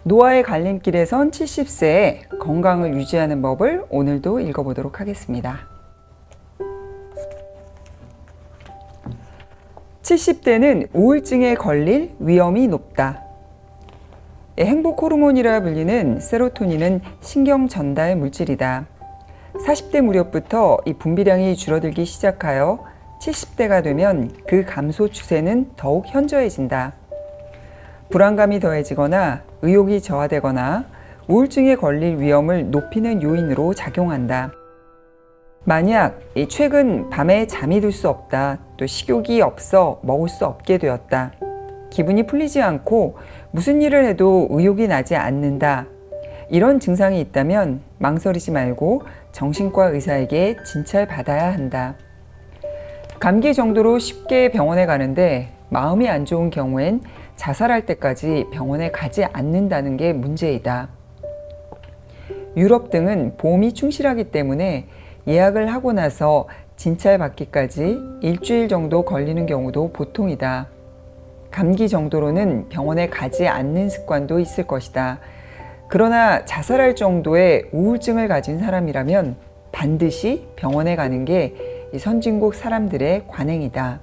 노화의 갈림길에선 70세에 건강을 유지하는 법을 오늘도 읽어보도록 하겠습니다. 70대는 우울증에 걸릴 위험이 높다. 행복 호르몬이라 불리는 세로토닌은 신경 전달 물질이다. 40대 무렵부터 이 분비량이 줄어들기 시작하여 70대가 되면 그 감소 추세는 더욱 현저해진다. 불안감이 더해지거나 의욕이 저하되거나 우울증에 걸릴 위험을 높이는 요인으로 작용한다. 만약 최근 밤에 잠이 들 수 없다, 또 식욕이 없어 먹을 수 없게 되었다, 기분이 풀리지 않고 무슨 일을 해도 의욕이 나지 않는다, 이런 증상이 있다면 망설이지 말고 정신과 의사에게 진찰받아야 한다. 감기 정도로 쉽게 병원에 가는데 마음이 안 좋은 경우엔 자살할 때까지 병원에 가지 않는다는 게 문제이다. 유럽 등은 보험이 충실하기 때문에 예약을 하고 나서 진찰받기까지 일주일 정도 걸리는 경우도 보통이다. 감기 정도로는 병원에 가지 않는 습관도 있을 것이다. 그러나 자살할 정도의 우울증을 가진 사람이라면 반드시 병원에 가는 게 이 선진국 사람들의 관행이다.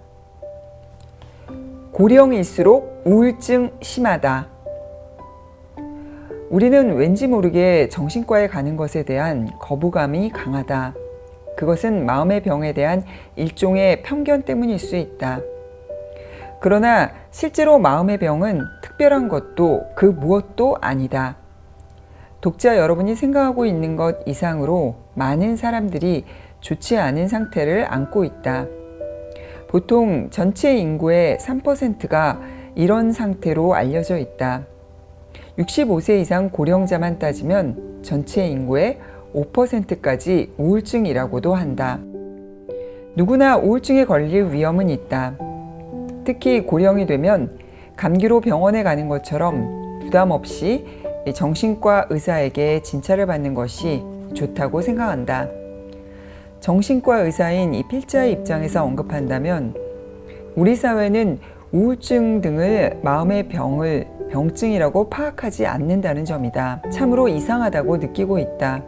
고령일수록 우울증 심하다. 우리는 왠지 모르게 정신과에 가는 것에 대한 거부감이 강하다. 그것은 마음의 병에 대한 일종의 편견 때문일 수 있다. 그러나 실제로 마음의 병은 특별한 것도 그 무엇도 아니다. 독자 여러분이 생각하고 있는 것 이상으로 많은 사람들이 좋지 않은 상태를 안고 있다. 보통 전체 인구의 3%가 이런 상태로 알려져 있다. 65세 이상 고령자만 따지면 전체 인구의 5%까지 우울증이라고도 한다. 누구나 우울증에 걸릴 위험은 있다. 특히 고령이 되면 감기로 병원에 가는 것처럼 부담 없이 정신과 의사에게 진찰을 받는 것이 좋다고 생각한다. 정신과 의사인 이 필자의 입장에서 언급한다면 우리 사회는 우울증 등을 마음의 병증이라고 파악하지 않는다는 점이다. 참으로 이상하다고 느끼고 있다.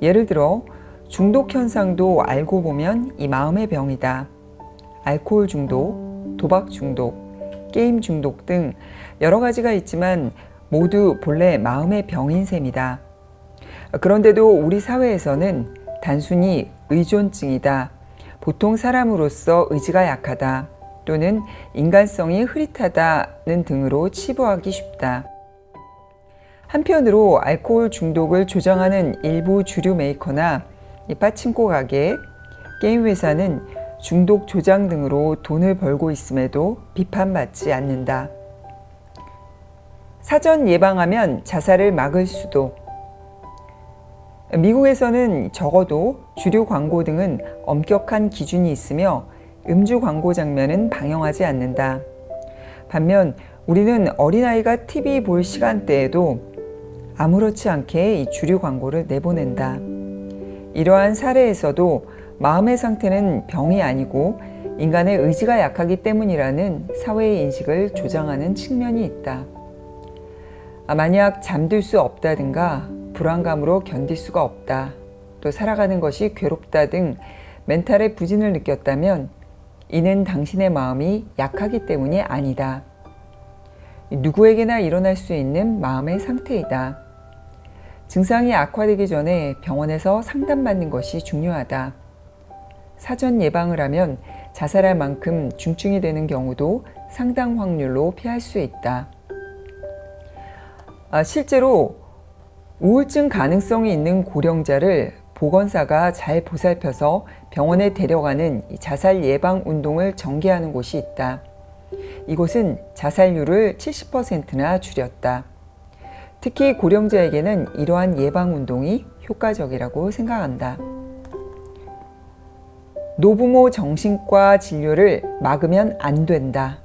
예를 들어 중독 현상도 알고 보면 이 마음의 병이다. 알코올 중독, 도박 중독, 게임 중독 등 여러 가지가 있지만 모두 본래 마음의 병인 셈이다. 그런데도 우리 사회에서는 단순히 의존증이다, 보통 사람으로서 의지가 약하다, 또는 인간성이 흐릿하다는 등으로 치부하기 쉽다. 한편으로 알코올 중독을 조장하는 일부 주류 메이커나 빠친코 가게, 게임 회사는 중독 조장 등으로 돈을 벌고 있음에도 비판받지 않는다. 사전 예방하면 자살을 막을 수도. 미국에서는 적어도 주류 광고 등은 엄격한 기준이 있으며 음주 광고 장면은 방영하지 않는다. 반면 우리는 어린아이가 TV 볼 시간대에도 아무렇지 않게 이 주류 광고를 내보낸다. 이러한 사례에서도 마음의 상태는 병이 아니고 인간의 의지가 약하기 때문이라는 사회의 인식을 조장하는 측면이 있다. 만약 잠들 수 없다든가 불안감으로 견딜 수가 없다, 또 살아가는 것이 괴롭다 등 멘탈의 부진을 느꼈다면 이는 당신의 마음이 약하기 때문이 아니다. 누구에게나 일어날 수 있는 마음의 상태이다. 증상이 악화되기 전에 병원에서 상담받는 것이 중요하다. 사전 예방을 하면 자살할 만큼 중증이 되는 경우도 상당 확률로 피할 수 있다. 실제로 우울증 가능성이 있는 고령자를 보건사가 잘 보살펴서 병원에 데려가는 자살 예방 운동을 전개하는 곳이 있다. 이곳은 자살률을 70%나 줄였다. 특히 고령자에게는 이러한 예방 운동이 효과적이라고 생각한다. 노부모 정신과 진료를 막으면 안 된다.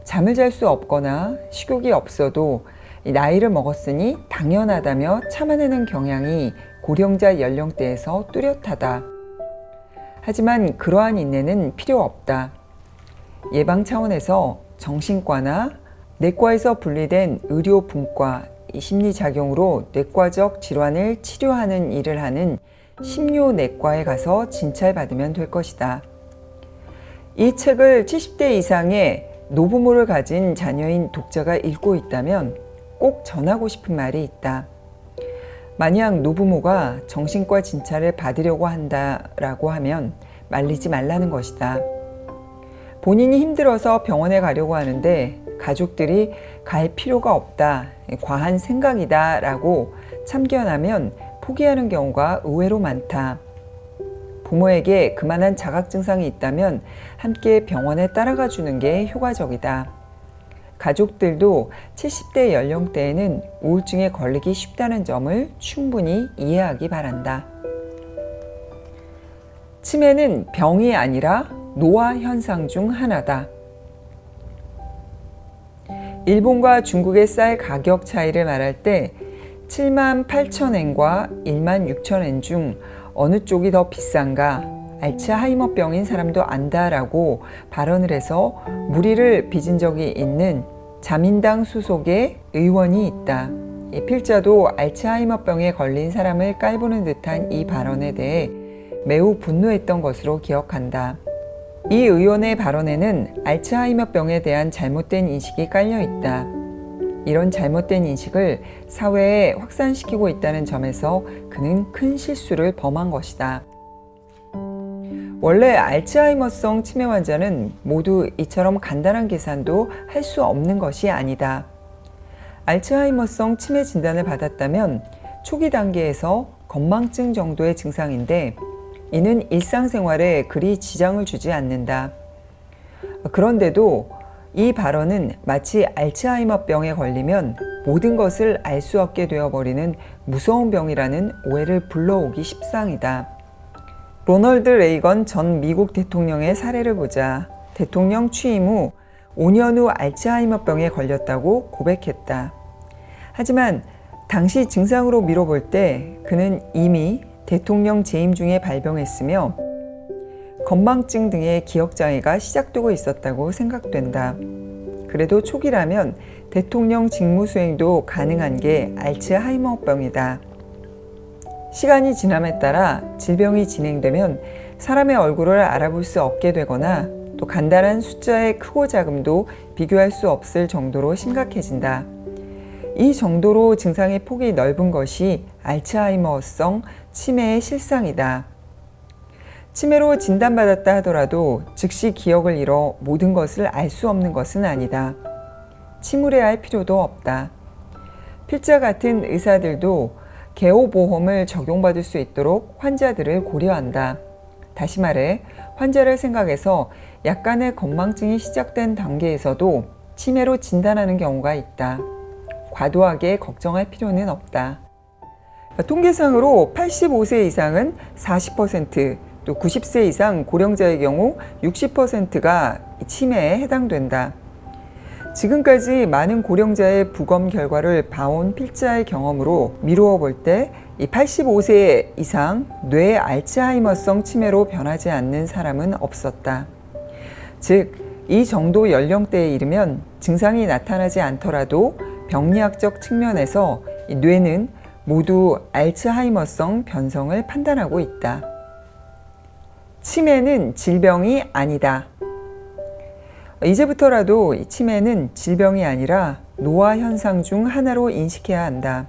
잠을 잘 수 없거나 식욕이 없어도 나이를 먹었으니 당연하다며 참아내는 경향이 고령자 연령대에서 뚜렷하다. 하지만 그러한 인내는 필요 없다. 예방 차원에서 정신과나 내과에서 분리된 의료 분과, 심리작용으로 뇌과적 질환을 치료하는 일을 하는 심료내과에 가서 진찰받으면 될 것이다. 이 책을 70대 이상의 노부모를 가진 자녀인 독자가 읽고 있다면 꼭 전하고 싶은 말이 있다. 만약 노부모가 정신과 진찰을 받으려고 한다라고 하면 말리지 말라는 것이다. 본인이 힘들어서 병원에 가려고 하는데 가족들이 갈 필요가 없다, 과한 생각이다 라고 참견하면 포기하는 경우가 의외로 많다. 부모에게 그만한 자각 증상이 있다면 함께 병원에 따라가 주는 게 효과적이다. 가족들도 70대 연령대에는 우울증에 걸리기 쉽다는 점을 충분히 이해하기 바란다. 치매는 병이 아니라 노화 현상 중 하나다. 일본과 중국의 쌀 가격 차이를 말할 때 78,000엔과 16,000엔 중 어느 쪽이 더 비싼가 알츠하이머병인 사람도 안다라고 발언을 해서 물의를 빚은 적이 있는 자민당 소속의 의원이 있다. 이 필자도 알츠하이머병에 걸린 사람을 깔보는 듯한 이 발언에 대해 매우 분노했던 것으로 기억한다. 이 의원의 발언에는 알츠하이머병에 대한 잘못된 인식이 깔려 있다. 이런 잘못된 인식을 사회에 확산시키고 있다는 점에서 그는 큰 실수를 범한 것이다. 원래 알츠하이머성 치매 환자는 모두 이처럼 간단한 계산도 할 수 없는 것이 아니다. 알츠하이머성 치매 진단을 받았다면 초기 단계에서 건망증 정도의 증상인데 이는 일상생활에 그리 지장을 주지 않는다. 그런데도 이 발언은 마치 알츠하이머병에 걸리면 모든 것을 알 수 없게 되어버리는 무서운 병이라는 오해를 불러오기 십상이다. 로널드 레이건 전 미국 대통령의 사례를 보자. 대통령 취임 후 5년 후 알츠하이머병에 걸렸다고 고백했다. 하지만 당시 증상으로 미뤄볼 때 그는 이미 대통령 재임 중에 발병했으며 건망증 등의 기억장애가 시작되고 있었다고 생각된다. 그래도 초기라면 대통령 직무 수행도 가능한 게 알츠하이머병이다. 시간이 지남에 따라 질병이 진행되면 사람의 얼굴을 알아볼 수 없게 되거나 또 간단한 숫자의 크고 작음도 비교할 수 없을 정도로 심각해진다. 이 정도로 증상의 폭이 넓은 것이 알츠하이머성 치매의 실상이다. 치매로 진단받았다 하더라도 즉시 기억을 잃어 모든 것을 알 수 없는 것은 아니다. 침울해할 필요도 없다. 필자 같은 의사들도 개호보험을 적용받을 수 있도록 환자들을 고려한다. 다시 말해 환자를 생각해서 약간의 건망증이 시작된 단계에서도 치매로 진단하는 경우가 있다. 과도하게 걱정할 필요는 없다. 통계상으로 85세 이상은 40%, 또 90세 이상 고령자의 경우 60%가 치매에 해당된다. 지금까지 많은 고령자의 부검 결과를 봐온 필자의 경험으로 미루어 볼 때 이 85세 이상 뇌 알츠하이머성 치매로 변하지 않는 사람은 없었다. 즉, 이 정도 연령대에 이르면 증상이 나타나지 않더라도 병리학적 측면에서 이 뇌는 모두 알츠하이머성 변성을 판단하고 있다. 치매는 질병이 아니다. 이제부터라도 치매는 질병이 아니라 노화 현상 중 하나로 인식해야 한다.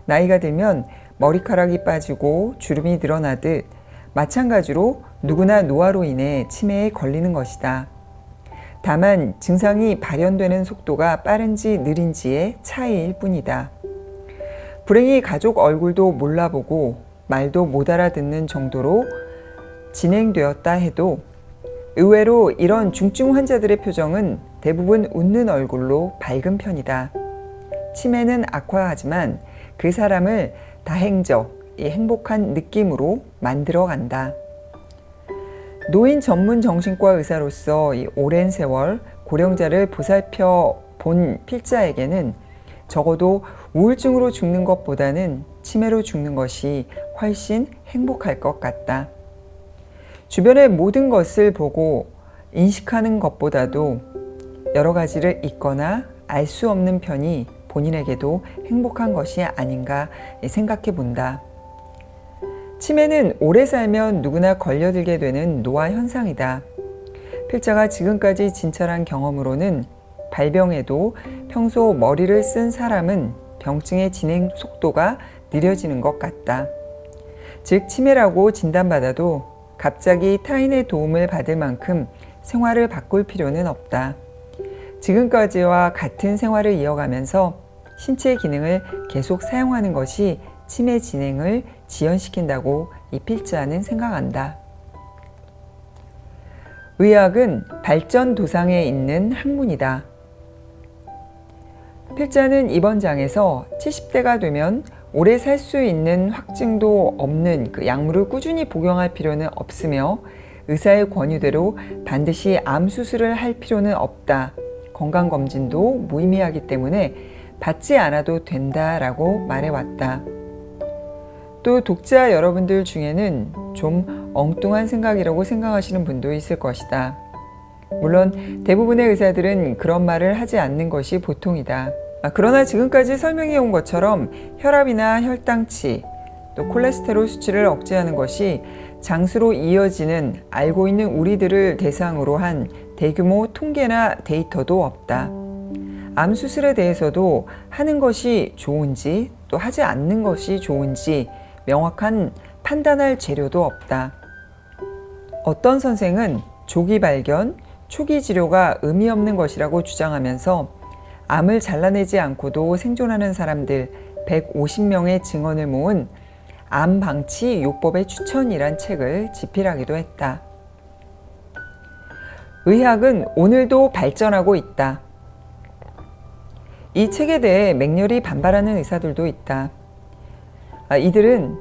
나이가 들면 머리카락이 빠지고 주름이 늘어나듯 마찬가지로 누구나 노화로 인해 치매에 걸리는 것이다. 다만 증상이 발현되는 속도가 빠른지 느린지의 차이일 뿐이다. 불행히 가족 얼굴도 몰라보고 말도 못 알아듣는 정도로 진행되었다 해도 의외로 이런 중증 환자들의 표정은 대부분 웃는 얼굴로 밝은 편이다. 치매는 악화하지만 그 사람을 다행적, 행복한 느낌으로 만들어간다. 노인 전문 정신과 의사로서 이 오랜 세월 고령자를 보살펴 본 필자에게는 적어도 우울증으로 죽는 것보다는 치매로 죽는 것이 훨씬 행복할 것 같다. 주변의 모든 것을 보고 인식하는 것보다도 여러 가지를 잊거나 알 수 없는 편이 본인에게도 행복한 것이 아닌가 생각해 본다. 치매는 오래 살면 누구나 걸려들게 되는 노화 현상이다. 필자가 지금까지 진찰한 경험으로는 발병에도 평소 머리를 쓴 사람은 병증의 진행 속도가 느려지는 것 같다. 즉 치매라고 진단받아도 갑자기 타인의 도움을 받을 만큼 생활을 바꿀 필요는 없다. 지금까지와 같은 생활을 이어가면서 신체 기능을 계속 사용하는 것이 치매 진행을 지연시킨다고 이 필자는 생각한다. 의학은 발전 도상에 있는 학문이다. 필자는 이번 장에서 70대가 되면 오래 살 수 있는 확증도 없는 그 약물을 꾸준히 복용할 필요는 없으며 의사의 권유대로 반드시 암 수술을 할 필요는 없다. 건강검진도 무의미하기 때문에 받지 않아도 된다라고 말해왔다. 또 독자 여러분들 중에는 좀 엉뚱한 생각이라고 생각하시는 분도 있을 것이다. 물론 대부분의 의사들은 그런 말을 하지 않는 것이 보통이다. 그러나 지금까지 설명해 온 것처럼 혈압이나 혈당치, 또 콜레스테롤 수치를 억제하는 것이 장수로 이어지는 알고 있는 우리들을 대상으로 한 대규모 통계나 데이터도 없다. 암 수술에 대해서도 하는 것이 좋은지 또 하지 않는 것이 좋은지 명확한 판단할 재료도 없다. 어떤 선생은 조기 발견, 초기 치료가 의미 없는 것이라고 주장하면서 암을 잘라내지 않고도 생존하는 사람들 150명의 증언을 모은 암 방치 요법의 추천이란 책을 집필하기도 했다. 의학은 오늘도 발전하고 있다. 이 책에 대해 맹렬히 반발하는 의사들도 있다. 이들은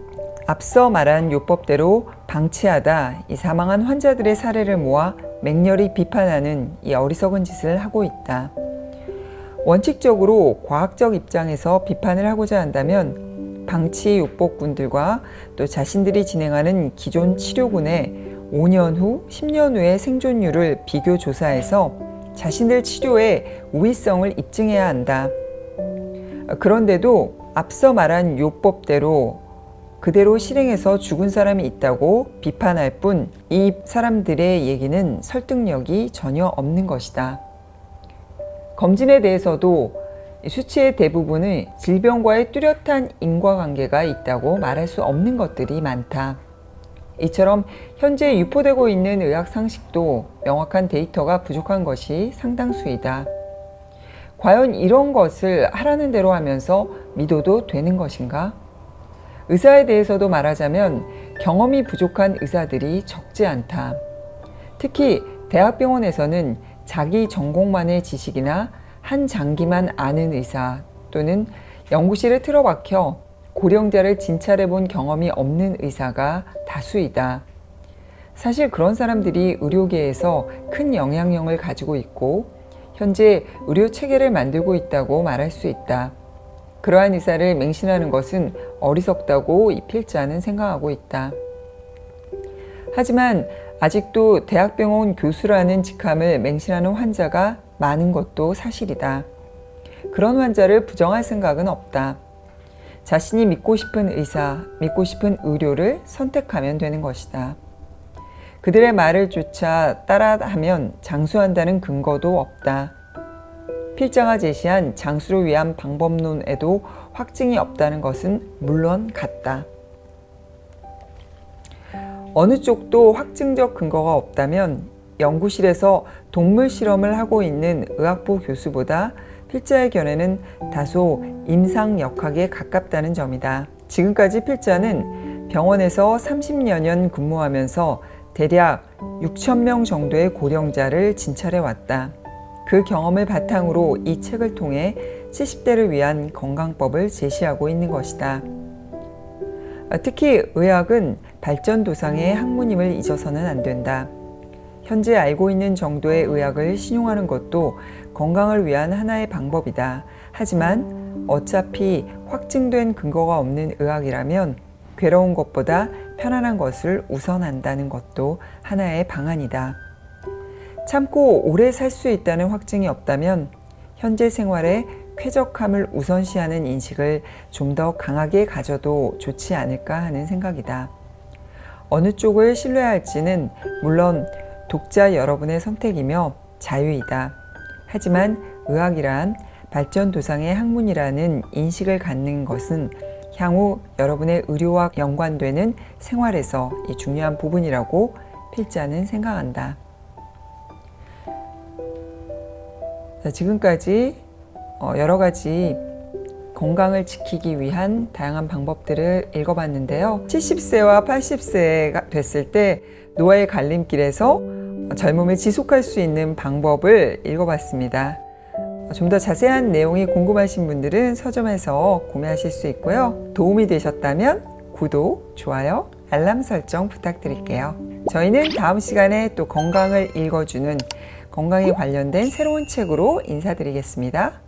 앞서 말한 요법대로 방치하다 이 사망한 환자들의 사례를 모아 맹렬히 비판하는 이 어리석은 짓을 하고 있다. 원칙적으로 과학적 입장에서 비판을 하고자 한다면 방치 요법군들과 또 자신들이 진행하는 기존 치료군의 5년 후, 10년 후의 생존율을 비교 조사해서 자신들 치료의 우위성을 입증해야 한다. 그런데도 앞서 말한 요법대로 그대로 실행해서 죽은 사람이 있다고 비판할 뿐 이 사람들의 얘기는 설득력이 전혀 없는 것이다. 검진에 대해서도 수치의 대부분은 질병과의 뚜렷한 인과관계가 있다고 말할 수 없는 것들이 많다. 이처럼 현재 유포되고 있는 의학 상식도 명확한 데이터가 부족한 것이 상당수이다. 과연 이런 것을 하라는 대로 하면서 믿어도 되는 것인가? 의사에 대해서도 말하자면 경험이 부족한 의사들이 적지 않다. 특히 대학병원에서는 자기 전공만의 지식이나 한 장기만 아는 의사 또는 연구실에 틀어박혀 고령자를 진찰해 본 경험이 없는 의사가 다수이다. 사실 그런 사람들이 의료계에서 큰 영향력을 가지고 있고 현재 의료 체계를 만들고 있다고 말할 수 있다. 그러한 의사를 맹신하는 것은 어리석다고 이 필자는 생각하고 있다. 하지만 아직도 대학병원 교수라는 직함을 맹신하는 환자가 많은 것도 사실이다. 그런 환자를 부정할 생각은 없다. 자신이 믿고 싶은 의사, 믿고 싶은 의료를 선택하면 되는 것이다. 그들의 말을 쫓아 따라하면 장수한다는 근거도 없다. 필자가 제시한 장수를 위한 방법론에도 확증이 없다는 것은 물론 같다. 어느 쪽도 확증적 근거가 없다면 연구실에서 동물 실험을 하고 있는 의학부 교수보다 필자의 견해는 다소 임상역학에 가깝다는 점이다. 지금까지 필자는 병원에서 30여 년 근무하면서 대략 6,000명 정도의 고령자를 진찰해 왔다. 그 경험을 바탕으로 이 책을 통해 70대를 위한 건강법을 제시하고 있는 것이다. 특히 의학은 발전도상의 학문임을 잊어서는 안 된다. 현재 알고 있는 정도의 의학을 신용하는 것도 건강을 위한 하나의 방법이다. 하지만 어차피 확증된 근거가 없는 의학이라면 괴로운 것보다 편안한 것을 우선한다는 것도 하나의 방안이다. 참고 오래 살 수 있다는 확증이 없다면 현재 생활에 쾌적함을 우선시하는 인식을 좀 더 강하게 가져도 좋지 않을까 하는 생각이다. 어느 쪽을 신뢰할지는 물론 독자 여러분의 선택이며 자유이다. 하지만 의학이란 발전도상의 학문이라는 인식을 갖는 것은 향후 여러분의 의료와 연관되는 생활에서 이 중요한 부분이라고 필자는 생각한다. 자, 지금까지 여러 가지 건강을 지키기 위한 다양한 방법들을 읽어봤는데요. 70세와 80세가 됐을 때 노화의 갈림길에서 젊음을 지속할 수 있는 방법을 읽어봤습니다. 좀 더 자세한 내용이 궁금하신 분들은 서점에서 구매하실 수 있고요. 도움이 되셨다면 구독, 좋아요, 알람 설정 부탁드릴게요. 저희는 다음 시간에 또 건강을 읽어주는 건강에 관련된 새로운 책으로 인사드리겠습니다.